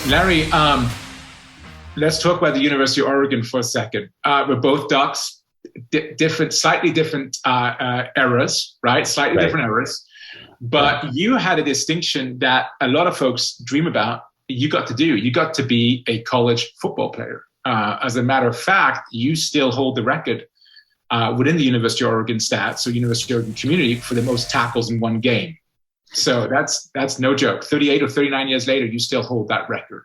Larry, let's talk about the University of Oregon for a second. We're both Ducks, slightly different eras, right? Slightly different eras. But you had a distinction that a lot of folks dream about. You got to do. You got to be a college football player. As a matter of fact, you still hold the record within the University of Oregon stats, so University of Oregon community, for the most tackles in one game. So that's no joke. 38 or 39 years later, you still hold that record.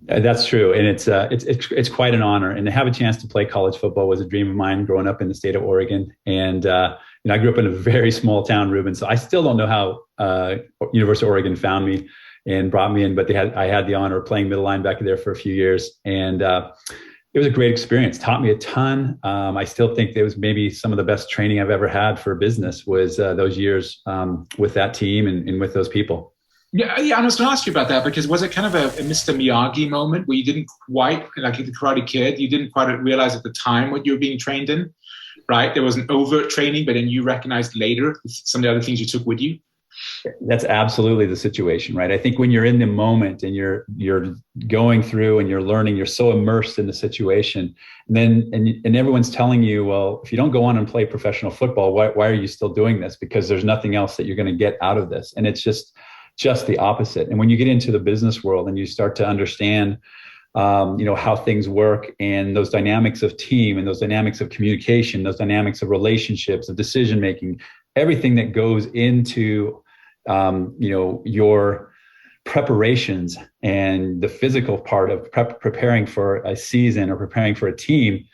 That's true, and it's quite an honor. And to have a chance to play college football was a dream of mine growing up in the state of Oregon. And I grew up in a very small town, Reuben. So I still don't know how University of Oregon found me and brought me in, but I had the honor of playing middle linebacker there for a few years, and it was a great experience. Taught me a ton. I still think it was maybe some of the best training I've ever had for business was those years with that team and with those people. Yeah. I was going to ask you about that, because was it kind of a Mr. Miyagi moment where you didn't quite, like the Karate Kid, you didn't quite realize at the time what you were being trained in, right? There was an overt training, but then you recognized later some of the other things you took with you. That's absolutely the situation, right? I think when you're in the moment and you're going through and you're learning, you're so immersed in the situation, and then everyone's telling you, well, if you don't go on and play professional football, why are you still doing this? Because there's nothing else that you're going to get out of this, and it's just the opposite. And when you get into the business world and you start to understand, how things work and those dynamics of team and those dynamics of communication, those dynamics of relationships, of decision making, everything that goes into your preparations and the physical part of preparing for a season or preparing for a team,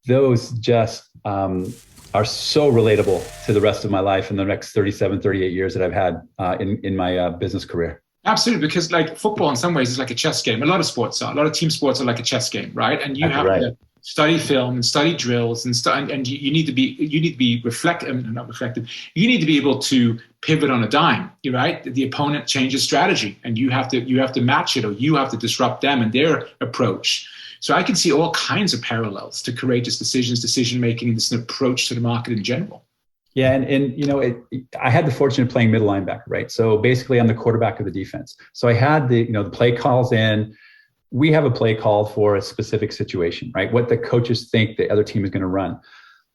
those just are so relatable to the rest of my life in the next 37, 38 years that I've had in my business career. Absolutely, because like football in some ways is like a chess game. A lot of sports are. A lot of team sports are like a chess game, right? And you have to study film and study drills and you need to be not reflective. You need to be able to pivot on a dime, right? The opponent changes strategy and you have to match it, or you have to disrupt them and their approach. So I can see all kinds of parallels to courageous decisions, decision making, and this approach to the market in general. Yeah, I had the fortune of playing middle linebacker, right? So basically, I'm the quarterback of the defense. So I had the play calls in. We have a play call for a specific situation, right? What the coaches think the other team is going to run.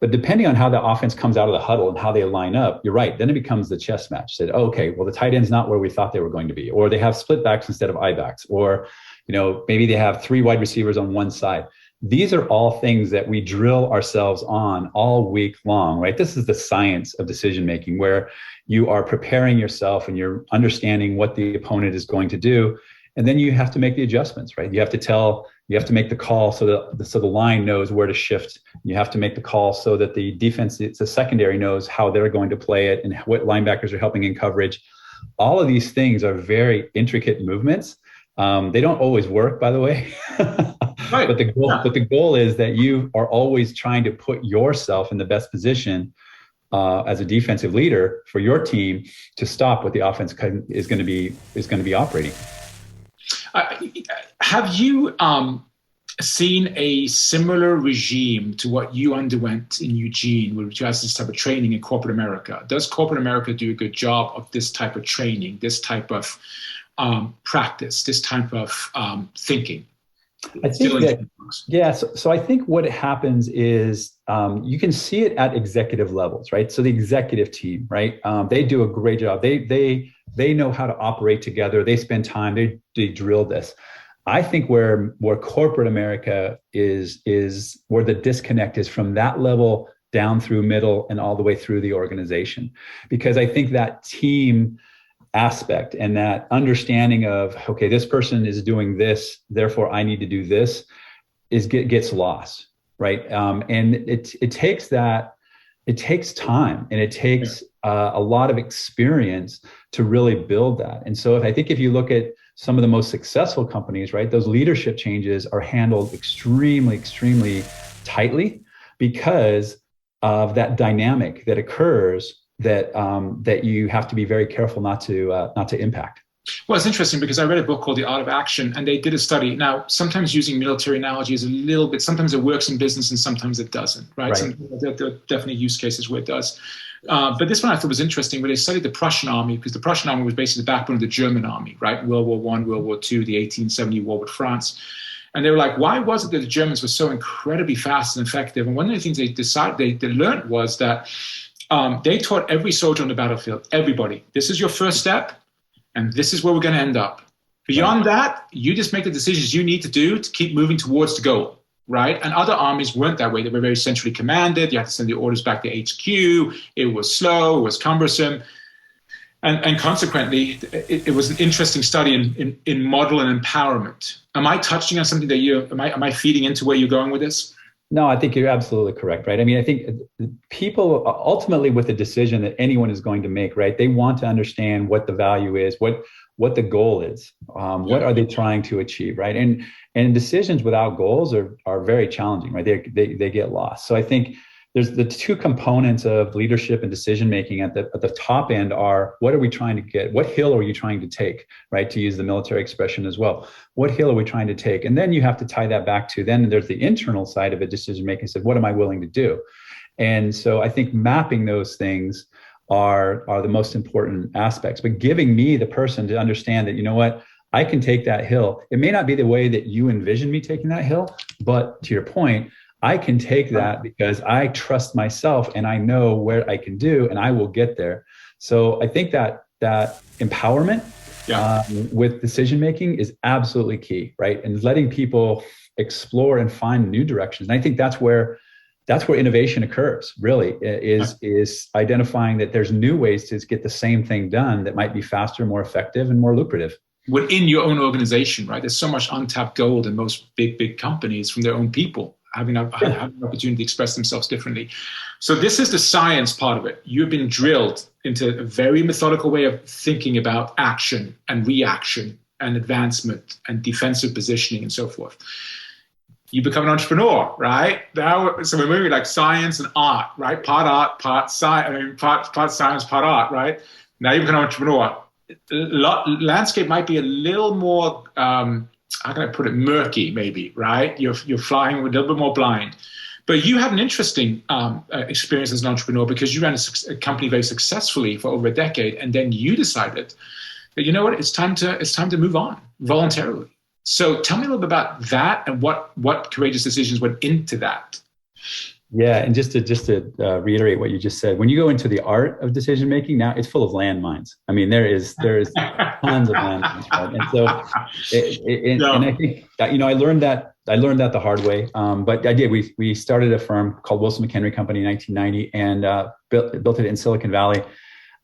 But depending on how the offense comes out of the huddle and how they line up, you're right. Then it becomes the chess match. Said, okay, well, the tight end's not where we thought they were going to be, or they have split backs instead of I backs, or maybe they have 3 wide receivers on one side. These are all things that we drill ourselves on all week long, right? This is the science of decision making, where you are preparing yourself and you're understanding what the opponent is going to do. And then you have to make the adjustments, right? You have to make the call so the line knows where to shift. You have to make the call so that the defense, the secondary, knows how they're going to play it and what linebackers are helping in coverage. All of these things are very intricate movements. They don't always work, by the way. Right. But the goal is that you are always trying to put yourself in the best position as a defensive leader for your team to stop what the offense is going to be operating. Have you seen a similar regime to what you underwent in Eugene, which has this type of training in corporate America? Does corporate America do a good job of this type of training, this type of practice, this type of thinking? I think So I think what happens is you can see it at executive levels, right? So the executive team, right? They do a great job. They know how to operate together. They spend time. They drill this. I think where corporate America is where the disconnect is from that level down through middle and all the way through the organization, because I think that team aspect and that understanding of, okay, this person is doing this, therefore I need to do this, gets lost, right? And it takes time, and it takes a lot of experience to really build that. And so I think if you look at some of the most successful companies, right, those leadership changes are handled extremely, extremely tightly because of that dynamic that occurs that you have to be very careful not to impact. Well, it's interesting because I read a book called The Art of Action, and they did a study. Now, sometimes using military analogy is a little bit, sometimes it works in business and sometimes it doesn't, right? There are definitely use cases where it does. But this one I thought was interesting, where they studied the Prussian army, because the Prussian army was basically the backbone of the German army, right? World War I, World War II, the 1870 war with France. And they were like, why was it that the Germans were so incredibly fast and effective? And one of the things they learned was that they taught every soldier on the battlefield, everybody, this is your first step, and this is where we're going to end up. Beyond that, you just make the decisions you need to do to keep moving towards the goal, right? And other armies weren't that way. They were very centrally commanded. You had to send the orders back to HQ. It was slow. It was cumbersome. And consequently, it was an interesting study in model and empowerment. Am I touching on something that am I feeding into where you're going with this? No, I think you're absolutely correct, right? I mean, I think people ultimately, with the decision that anyone is going to make, right, they want to understand what the value is, what the goal is, what are they trying to achieve, right? And decisions without goals are very challenging, right? They get lost. So I think there's the two components of leadership and decision making at the top end are, what are we trying to get? What hill are you trying to take, right? To use the military expression as well. What hill are we trying to take? And then you have to tie that back to, then there's the internal side of a decision making. So what am I willing to do? And so I think mapping those things are the most important aspects, but giving me, the person, to understand that, you know what, I can take that hill. It may not be the way that you envision me taking that hill, but to your point, I can take that because I trust myself and I know where I can do, and I will get there. So I think that empowerment with decision making is absolutely key, right? And letting people explore and find new directions. And I think that's where innovation occurs, really, is identifying that there's new ways to get the same thing done that might be faster, more effective, and more lucrative. Within your own organization, right? There's so much untapped gold in most big companies from their own people having an opportunity to express themselves differently. So this is the science part of it. You've been drilled into a very methodical way of thinking about action and reaction and advancement and defensive positioning and so forth. You become an entrepreneur, right? So we're moving like science and art, right? Part science, part art, right? Now you become an entrepreneur. Landscape might be a little more, how can I put it, murky maybe, right? You're flying a little bit more blind. But you had an interesting experience as an entrepreneur, because you ran a company very successfully for over a decade, and then you decided that, you know what, it's time to move on voluntarily. So tell me a little bit about that and what courageous decisions went into that. Yeah, and just to reiterate what you just said, when you go into the art of decision making, now it's full of landmines. I mean, there is tons of landmines, right? And so, and I think that, I learned that the hard way. But I did. We started a firm called Wilson McHenry Company in 1990 and built it in Silicon Valley.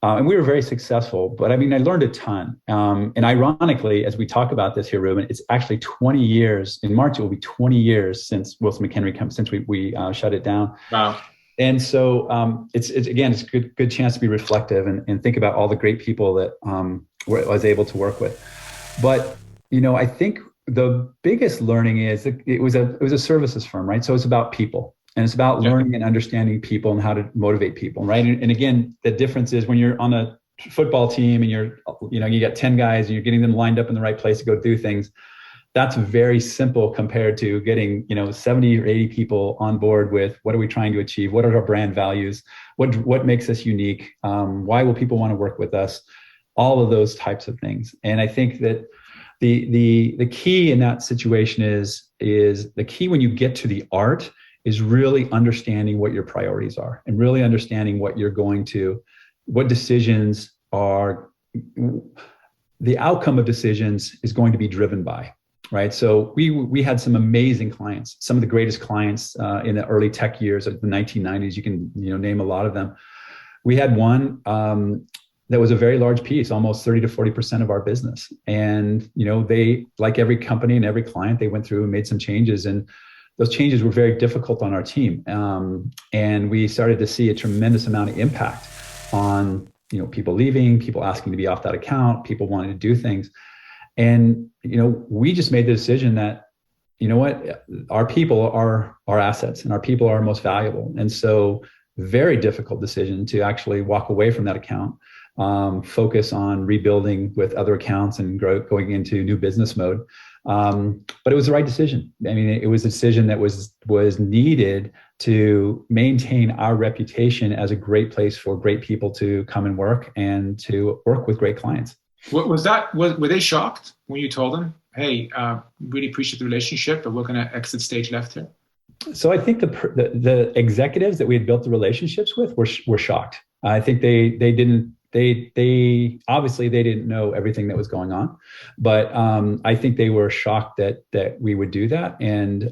And we were very successful, but I mean, I learned a ton. And ironically, as we talk about this here, Ruben, it's actually 20 years. In March, it will be 20 years since Wilson McHenry since we shut it down. Wow. And so it's a good chance to be reflective and think about all the great people that I was able to work with. But, I think the biggest learning is that it was a services firm, right? So it's about people. And it's about learning and understanding people and how to motivate people, right? And again, the difference is when you're on a football team and you got 10 guys and you're getting them lined up in the right place to go do things, that's very simple compared to getting, 70 or 80 people on board with what are we trying to achieve? What are our brand values? What makes us unique? Why will people want to work with us? All of those types of things. And I think that the key in that situation is the key when you get to the art is really understanding what your priorities are and really understanding what decisions are, the outcome of decisions is going to be driven by, right? So we had some amazing clients, some of the greatest clients in the early tech years of the 1990s. You can name a lot of them. We had one that was a very large piece, almost 30 to 40% of our business. And they, like every company and every client, they went through and made some changes, and those changes were very difficult on our team. And we started to see a tremendous amount of impact on, people leaving, people asking to be off that account, people wanting to do things. And, we just made the decision that, our people are our assets and our people are our most valuable. And so very difficult decision to actually walk away from that account, focus on rebuilding with other accounts and going into new business mode. But it was the right decision. I mean, it was a decision that was needed to maintain our reputation as a great place for great people to come and work and to work with great clients. Were they shocked when you told them, hey, really appreciate the relationship, but we're going to exit stage left here? So I think the executives that we had built the relationships with were shocked. I think they obviously they didn't know everything that was going on, but I think they were shocked that we would do that. And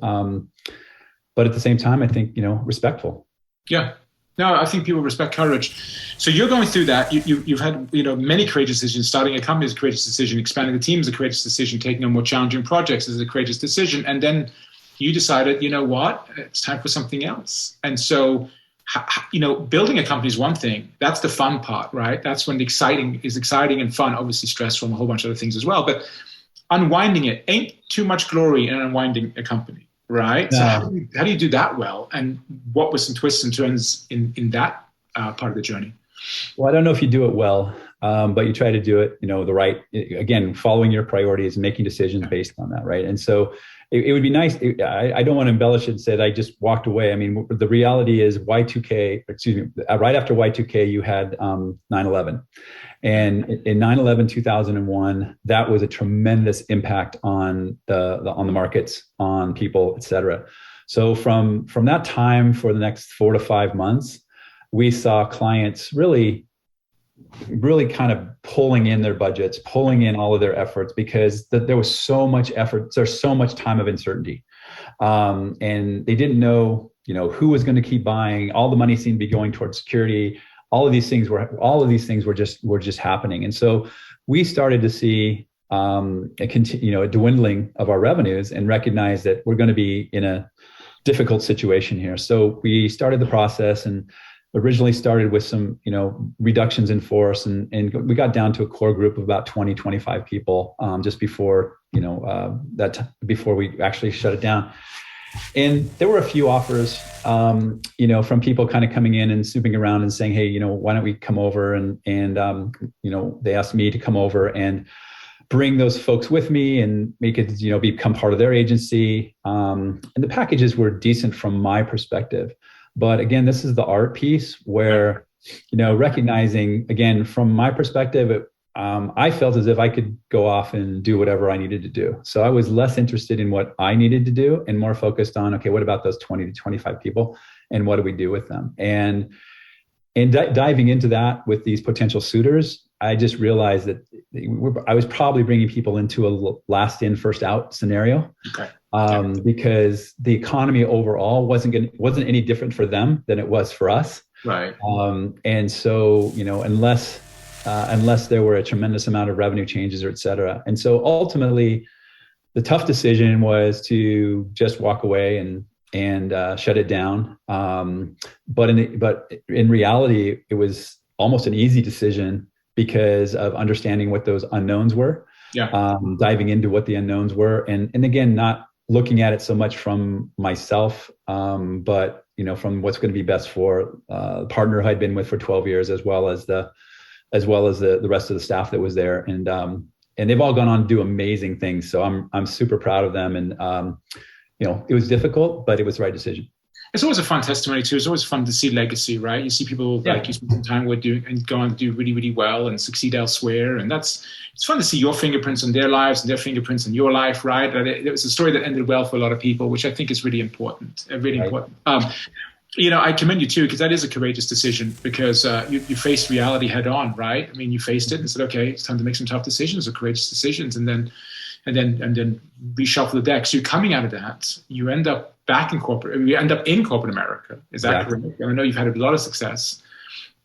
but at the same time, I think, respectful. Yeah. No, I think people respect courage. So you're going through that. You've had many courageous decisions. Starting a company is a courageous decision. Expanding the team is a courageous decision. Taking on more challenging projects is a courageous decision. And then you decided, you know what, it's time for something else. And so, building a company is one thing. That's the fun part, right? That's when the exciting and fun. Obviously, stressful and a whole bunch of other things as well. But unwinding it ain't too much glory in unwinding a company. Right. No. So how do you do that well? And what were some twists and turns in that part of the journey? Well, I don't know if you do it well, but you try to do it, the right, again, following your priorities and making decisions based on that. Right. And so it would be nice. I don't want to embellish it and say that I just walked away. I mean, the reality is right after Y2K, you had 9/11. And in 9/11, 2001, that was a tremendous impact on the markets, on people, et cetera. So from that time, for the next 4 to 5 months, we saw clients really kind of pulling in their budgets, pulling in all of their efforts, because there was so much effort. There's so much time of uncertainty, and they didn't know, who was going to keep buying. All the money seemed to be going towards security. All of these things were just happening, and so we started to see a dwindling of our revenues, and recognize that we're going to be in a difficult situation here. So we started the process, and originally started with some reductions in force, and we got down to a core group of about 20, 25 people just before before we actually shut it down. And there were a few offers, from people kind of coming in and snooping around and saying, hey, why don't we come over? And they asked me to come over and bring those folks with me and make it, become part of their agency. And the packages were decent from my perspective. But again, this is the art piece where, recognizing, again, from my perspective, I felt as if I could go off and do whatever I needed to do. So I was less interested in what I needed to do and more focused on, okay, what about those 20 to 25 people and what do we do with them? And diving into that with these potential suitors, I just realized that I was probably bringing people into a last in, first out scenario. Okay. Because the economy overall wasn't any different for them than it was for us. Right. And so, unless there were a tremendous amount of revenue changes or et cetera. And so ultimately the tough decision was to just walk away and shut it down. But in reality, it was almost an easy decision because of understanding what those unknowns were. Yeah. Diving into what the unknowns were. And again, not looking at it so much from myself, but from what's going to be best for the partner I'd been with for 12 years, as well as the rest of the staff that was there, and they've all gone on to do amazing things. So I'm super proud of them, and it was difficult, but it was the right decision. It's always a fun testimony too. It's always fun to see legacy, right? You see people like you spend some time with and go on to do really, really well and succeed elsewhere. And it's fun to see your fingerprints on their lives and their fingerprints on your life, right? It was a story that ended well for a lot of people, which I think is really important, important. I commend you too, because that is a courageous decision, because you faced reality head on, right? I mean, you faced it and said, okay, it's time to make some tough decisions or courageous decisions, and then reshuffle the deck. So you're coming out of that, you end up back in corporate. You end up in corporate America. Is that correct? And I know you've had a lot of success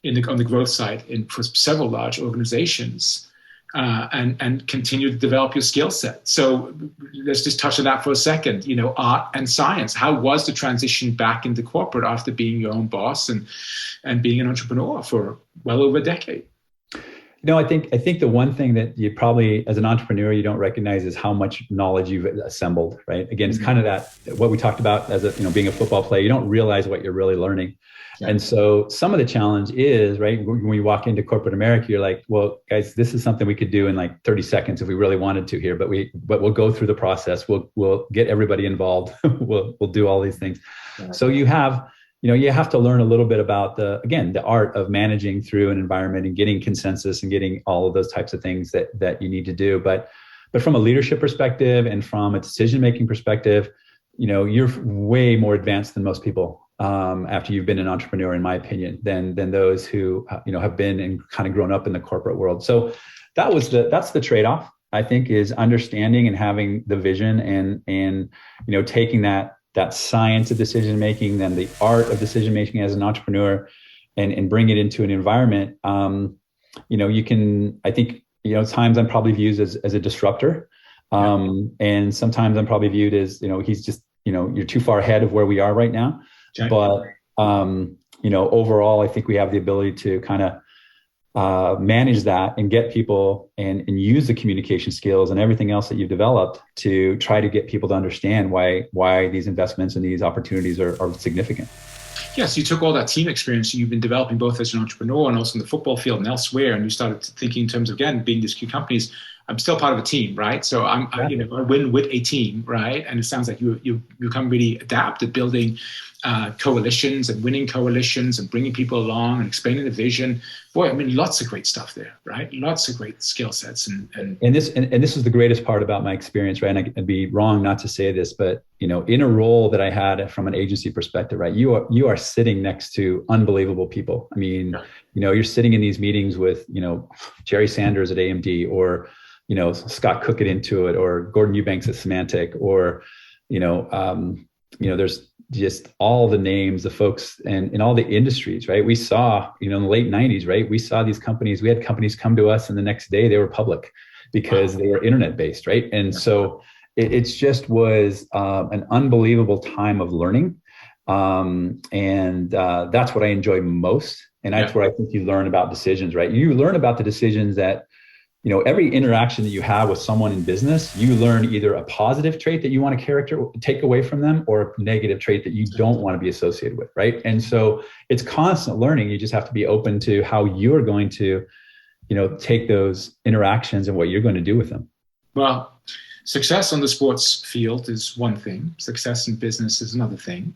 on the growth side for several large organizations, and continue to develop your skill set. So let's just touch on that for a second. Art and science. How was the transition back into corporate after being your own boss and being an entrepreneur for well over a decade? I think the one thing that you probably, as an entrepreneur, you don't recognize is how much knowledge you've assembled, right? Again, it's kind of that, what we talked about as being a football player, you don't realize what you're really learning. Yeah. And so some of the challenge is, right, when you walk into corporate America, you're like, well, guys, this is something we could do in like 30 seconds if we really wanted to here, but we'll go through the process. We'll get everybody involved. we'll do all these things. Yeah. So you have to learn a little bit about the art of managing through an environment and getting consensus and getting all of those types of things that you need to do. But from a leadership perspective and from a decision-making perspective, you're way more advanced than most people after you've been an entrepreneur, in my opinion, than those who, have been and kind of grown up in the corporate world. So that's the trade-off, I think, is understanding and having the vision and taking that science of decision making, then the art of decision making as an entrepreneur, and bring it into an environment. You can, I think, times I'm probably viewed as a disruptor, and sometimes I'm probably viewed as he's just you're too far ahead of where we are right now. Okay. But overall, I think we have the ability to kind of manage that and get people and use the communication skills and everything else that you've developed to try to get people to understand why these investments and these opportunities are significant. Yes, you took all that team experience you've been developing both as an entrepreneur and also in the football field and elsewhere, and you started thinking in terms of, again, being these key companies. I'm still part of a team, right? So I win with a team, right? And it sounds like you become really adept at building coalitions and winning coalitions and bringing people along and explaining the vision. Boy, I mean, lots of great stuff there, right? Lots of great skill sets. And this is the greatest part about my experience, right? And I'd be wrong not to say this, but in a role that I had from an agency perspective, right? You are sitting next to unbelievable people. I mean, you're sitting in these meetings with, Jerry Sanders at AMD, or Scott Cook at Intuit, or Gordon Eubanks at Symantec, or there's just all the names, the folks, and in all the industries, right? We saw, in the late 90s, right? We saw these companies, we had companies come to us and the next day they were public because they were internet based, right? And so it just was an unbelievable time of learning. And that's what I enjoy most. And that's where I think you learn about decisions, right? You learn about the decisions that, every interaction that you have with someone in business, you learn either a positive trait that you want to take away from them, or a negative trait that you don't want to be associated with, right? And so it's constant learning. You just have to be open to how you're going to, take those interactions and what you're going to do with them. Well, success on the sports field is one thing. Success in business is another thing.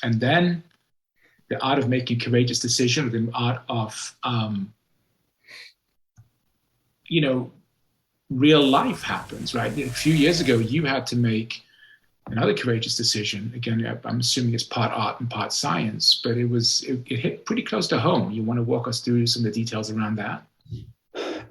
And then the art of making courageous decisions, the art of real life happens, right? A few years ago, you had to make another courageous decision. Again, I'm assuming it's part art and part science, but it hit pretty close to home. You want to walk us through some of the details around that?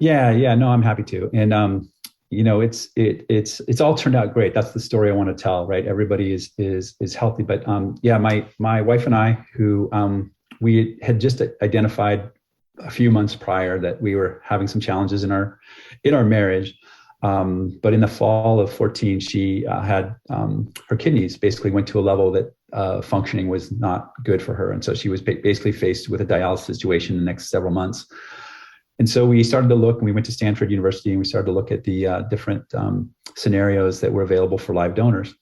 Yeah. No, I'm happy to. And it's all turned out great. That's the story I want to tell, right? Everybody is healthy, but my wife and I, who we had just identified a few months prior that we were having some challenges in our marriage. But in the fall of 2014, she had her kidneys basically went to a level that functioning was not good for her. And so she was basically faced with a dialysis situation in the next several months. And so we started to look, and we went to Stanford University, and we started to look at the different scenarios that were available for live donors.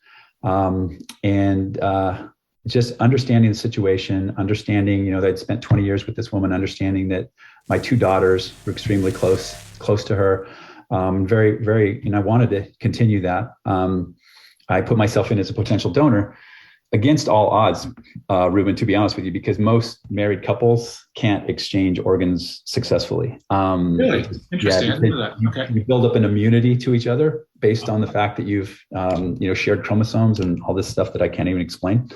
Just understanding the situation, understanding, that I'd spent 20 years with this woman, understanding that my two daughters were extremely close to her. Very, very, I wanted to continue that. I put myself in as a potential donor against all odds, Ruben, to be honest with you, because most married couples can't exchange organs successfully. Really? Interesting. I didn't know that. Okay. You build up an immunity to each other based on the fact that you've, shared chromosomes and all this stuff that I can't even explain.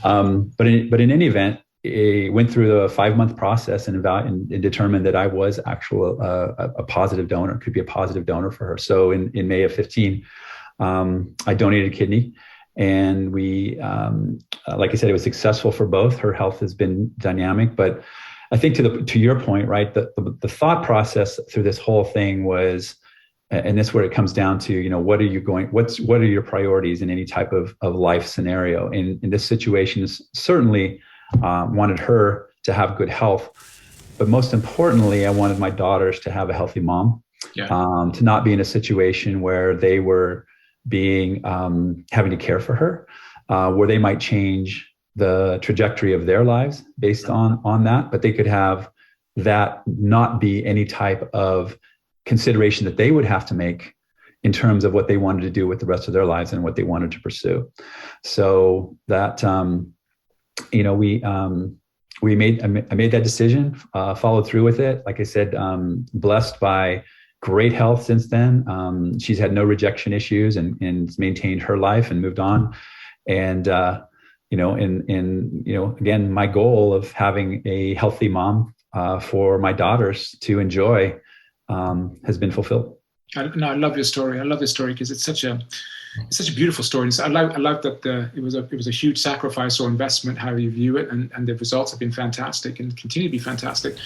But in any event, it went through the 5-month process and determined that I was a positive donor, could be a positive donor for her. So in May of 2015, I donated a kidney. And we, like I said, it was successful for both. Her health has been dynamic, but I think to your point, right, the thought process through this whole thing was, and this is where it comes down to, what are your priorities in any type of life scenario? In this situation, certainly wanted her to have good health, But most importantly, I wanted my daughters to have a healthy mom, Yeah. to not be in a situation where they were being having to care for her, where they might change the trajectory of their lives based on that, but they could have that not be any type of consideration that they would have to make in terms of what they wanted to do with the rest of their lives and what they wanted to pursue. So that I made that decision, followed through with it. Like I said, blessed by great health since then. She's had no rejection issues and maintained her life and moved on. And again, my goal of having a healthy mom for my daughters to enjoy has been fulfilled. I love your story. I love this story because it's such a beautiful story. And so I like that it was a huge sacrifice or investment, how you view it, and the results have been fantastic and continue to be fantastic.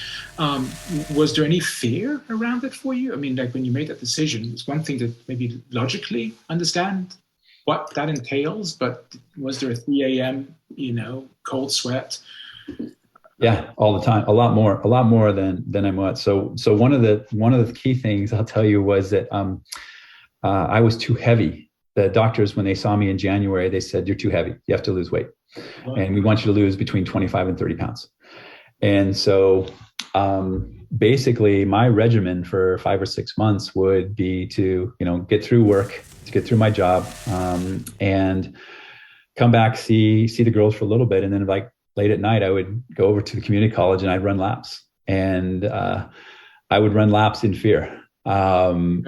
Was there any fear around it for you? I mean, like when you made that decision, it's one thing to maybe logically understand what that entails, but was there a 3 a.m., cold sweat? Yeah, all the time, a lot more than I'm at. So one of the key things I'll tell you was that I was too heavy. The doctors, when they saw me in January, they said, "You're too heavy. You have to lose weight. Wow. And we want you to lose between 25 and 30 pounds." And so basically my regimen for 5 or 6 months would be to, get through work, to get through my job, and come back, see the girls for a little bit. And then like late at night, I would go over to the community college and I'd run laps. And I would run laps in fear am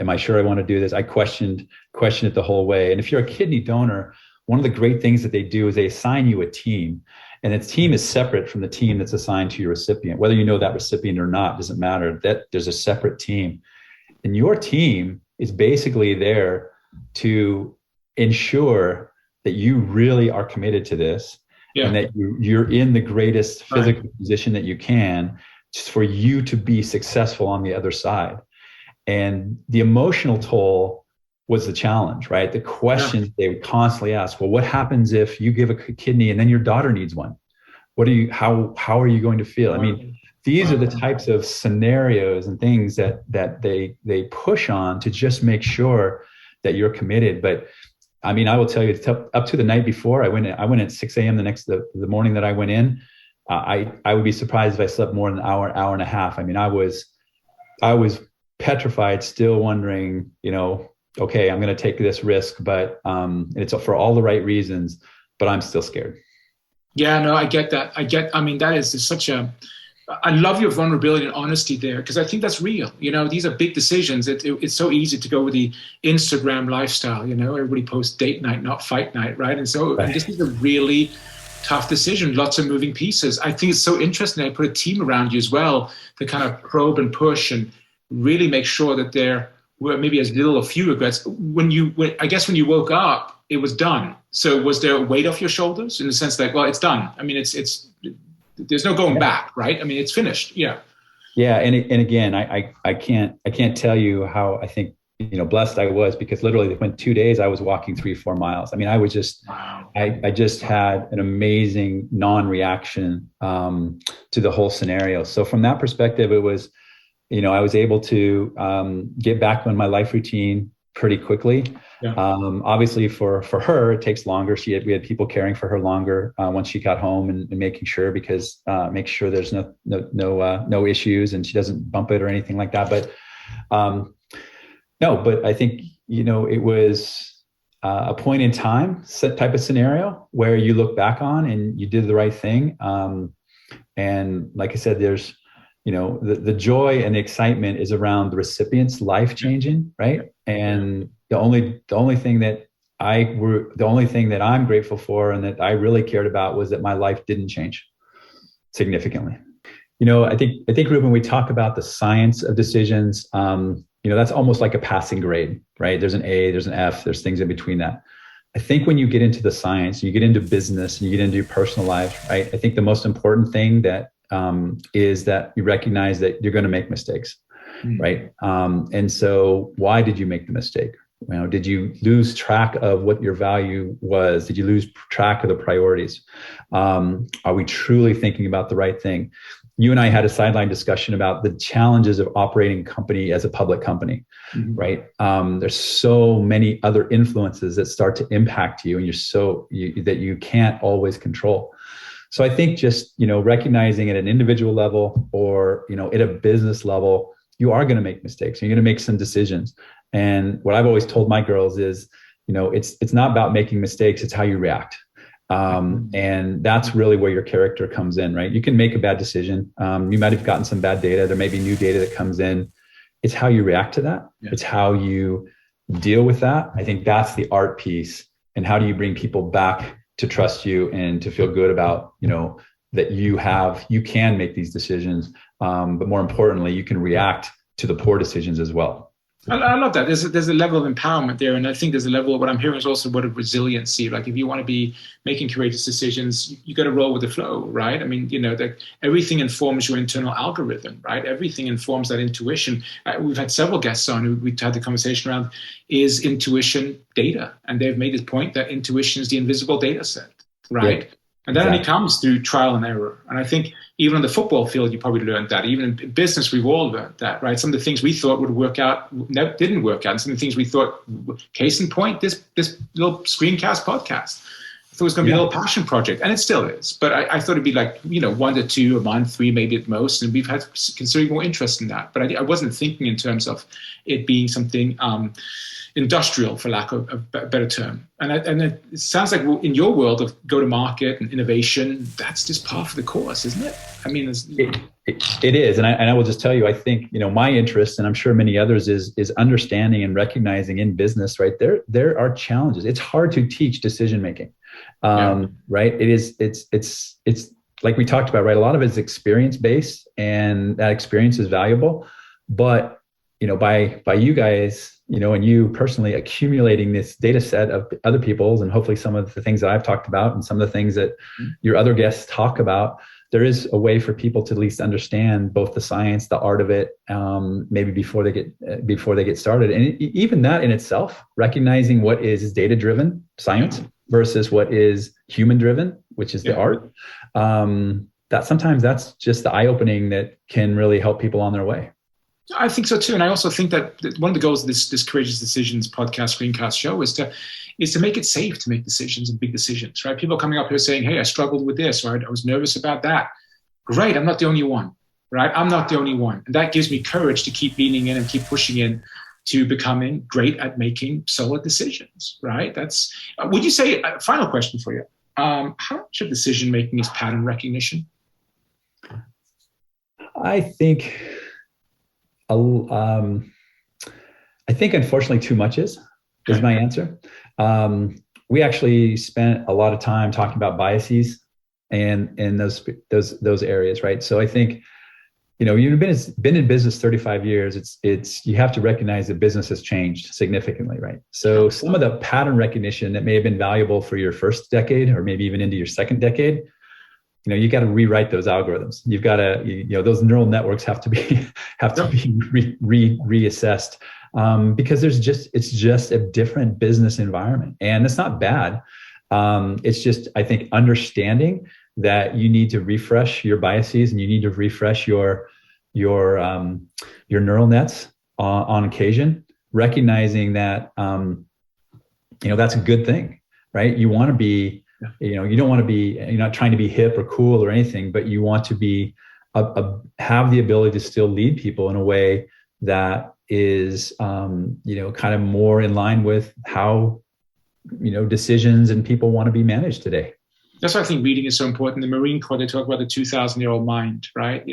I sure I want to do this? I questioned it the whole way. And if you're a kidney donor, one of the great things that they do is they assign you a team, and the team is separate from the team that's assigned to your recipient. Whether you know that recipient or not doesn't matter. That there's a separate team, and your team is basically there to ensure that you really are committed to this, and that you're in the greatest physical position that you can, just for you to be successful on the other side. And the emotional toll was the challenge, right? The questions they would constantly ask, well, what happens if you give a kidney and then your daughter needs one? How are you going to feel? I mean, these are the types of scenarios and things that they push on to just make sure that you're committed. But I mean, I will tell you, up to the night before I went at 6 a.m. the morning that I went in, I would be surprised if I slept more than an hour and a half. I mean, I was petrified, still wondering, okay, I'm going to take this risk, but it's for all the right reasons, but I'm still scared. Yeah, no, I get that. I mean, that is such I love your vulnerability and honesty there, because I think that's real. These are big decisions. It's so easy to go with the Instagram lifestyle. Everybody posts date night, not fight night, right? And so and this is a really tough decision, lots of moving pieces. I think it's so interesting. I put a team around you as well to kind of probe and push and really make sure that there were maybe as little or few regrets. When you woke up, it was done. So was there a weight off your shoulders in the sense that, well, it's done? I mean, it's there's no going back, right? I mean, it's finished. Yeah. Yeah. And again, I can't tell you how I think, blessed I was, because literally within 2 days I was walking 3-4 miles. I mean, I was just, wow. I just had an amazing non-reaction to the whole scenario. So from that perspective, it was, I was able to get back on my life routine pretty quickly. Yeah. Obviously for her, it takes longer. We had people caring for her longer once she got home and making sure, because make sure there's no issues and she doesn't bump it or anything like that. But no, but I think, it was a point in time type of scenario where you look back on and you did the right thing. And like I said, there's, the joy and the excitement is around the recipient's life changing, right? And the only thing that I'm grateful for and that I really cared about was that my life didn't change significantly. I think Ruben, we talk about the science of decisions. That's almost like a passing grade, right? There's an A, there's an F, there's things in between that. I think when you get into the science, you get into business, and you get into your personal life, right? I think the most important thing that is that you recognize that you're going to make mistakes, right? And so why did you make the mistake, Did you lose track of what your value was? Did you lose track of the priorities? Are we truly thinking about the right thing? You and I had a sideline discussion about the challenges of operating a company as a public company, right? There's so many other influences that start to impact you, and that you can't always control. So I think just, recognizing at an individual level or, at a business level, you are going to make mistakes. You're going to make some decisions. And what I've always told my girls is, it's not about making mistakes. It's how you react. And that's really where your character comes in, right? You can make a bad decision. You might have gotten some bad data. There may be new data that comes in. It's how you react to that. Yeah. It's how you deal with that. I think that's the art piece. And how do you bring people back to trust you and to feel good about, that you can make these decisions. But more importantly, you can react to the poor decisions as well. I love that. There's a level of empowerment there. And I think there's a level of what I'm hearing is also what of resiliency. Like if you want to be making courageous decisions, you got to roll with the flow, right? I mean, that everything informs your internal algorithm, right? Everything informs that intuition. We've had several guests on who we've had the conversation around, is intuition data? And they've made the point that intuition is the invisible data set, right? Yeah. And that only comes through trial and error. And I think even on the football field, you probably learned that. Even in business, we've all learned that, right? Some of the things we thought would work out didn't work out. And some of the things we thought, case in point, this little screencast podcast, I thought it was going to be a little passion project. And it still is. But I thought it'd be like, 1 to 2 a month, 3 maybe at most. And we've had considerably more interest in that. But I wasn't thinking in terms of it being something industrial, for lack of a better term. And it sounds like in your world of go-to-market and innovation, that's just par for the course, isn't it? I mean, it is. And I will just tell you, I think, my interest, and I'm sure many others, is understanding and recognizing in business, right? There are challenges. It's hard to teach decision-making, right? It's like we talked about, right? A lot of it is experience-based, and that experience is valuable. But, by you guys, and you personally accumulating this data set of other people's, and hopefully some of the things that I've talked about and some of the things that your other guests talk about, there is a way for people to at least understand both the science, the art of it, maybe before they get started. And even that in itself, recognizing what is data-driven science versus what is human-driven, which is the art, that sometimes that's just the eye-opening that can really help people on their way. I think so too. And I also think that one of the goals of this Courageous Decisions podcast, screencast show is to make it safe to make decisions and big decisions, right? People coming up here saying, hey, I struggled with this, or I was nervous about that. Great. I'm not the only one, right? I'm not the only one. And that gives me courage to keep leaning in and keep pushing in to becoming great at making solid decisions, right? Would you say, final question for you, how much of decision making is pattern recognition? I think unfortunately too much is my answer. We actually spent a lot of time talking about biases and those areas, right? So I think, you've been in business 35 years. It's you have to recognize that business has changed significantly, right? So some of the pattern recognition that may have been valuable for your first decade, or maybe even into your second decade, you got to rewrite those algorithms. You've got to, those neural networks have to be reassessed, because it's just a different business environment, and it's not bad. It's just, I think, understanding that you need to refresh your biases and you need to refresh your neural nets on occasion, recognizing that that's a good thing, right? You want to be. You don't want to be, you're not trying to be hip or cool or anything, but you want to be, have the ability to still lead people in a way that is, kind of more in line with how, decisions and people want to be managed today. That's why I think reading is so important. The Marine Corps, they talk about the 2,000-year-old mind, right?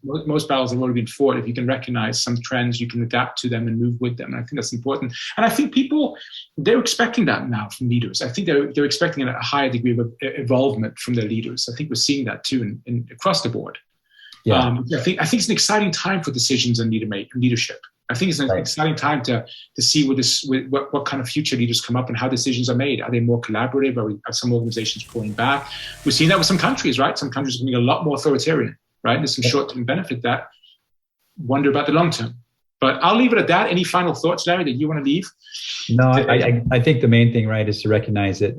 Most battles have already been fought. If you can recognize some trends, you can adapt to them and move with them. And I think that's important. And I think people, they're expecting that now from leaders. I think they're expecting a higher degree of involvement from their leaders. I think we're seeing that too across the board. Yeah. I think it's an exciting time for decisions and leadership. I think it's an exciting time to see what kind of future leaders come up and how decisions are made. Are they more collaborative? Are some organizations pulling back? We're seeing that with some countries, right? Some countries are becoming a lot more authoritarian, right? There's some short-term benefit that. Wonder about the long term. But I'll leave it at that. Any final thoughts, Larry, that you want to leave? No, I think the main thing, right, is to recognize that,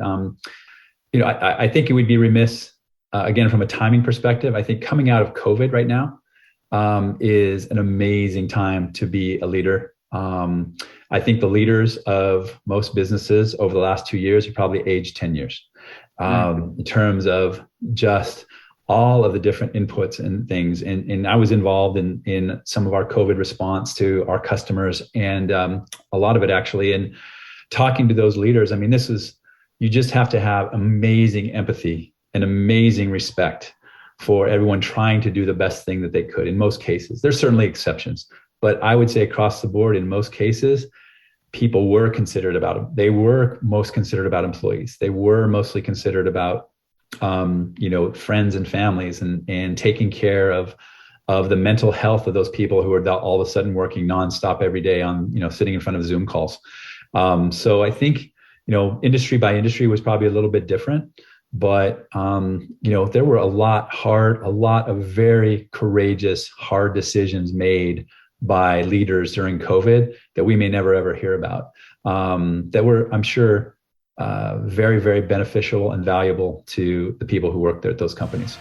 I think it would be remiss, again, from a timing perspective. I think coming out of COVID right now is an amazing time to be a leader. I think the leaders of most businesses over the last 2 years have probably aged 10 years in terms of just all of the different inputs and things. And I was involved in some of our COVID response to our customers, and a lot of it actually. And talking to those leaders, I mean, you just have to have amazing empathy and amazing respect for everyone trying to do the best thing that they could in most cases. There's certainly exceptions, but I would say across the board, in most cases, people were considerate about them. They were most considerate about employees. They were mostly considerate about friends and families, and taking care of the mental health of those people who are all of a sudden working nonstop every day on, sitting in front of Zoom calls. So I think, industry by industry was probably a little bit different, but, there were a lot of very courageous, hard decisions made by leaders during COVID that we may never, ever hear about, that were, I'm sure, very, very beneficial and valuable to the people who work there at those companies.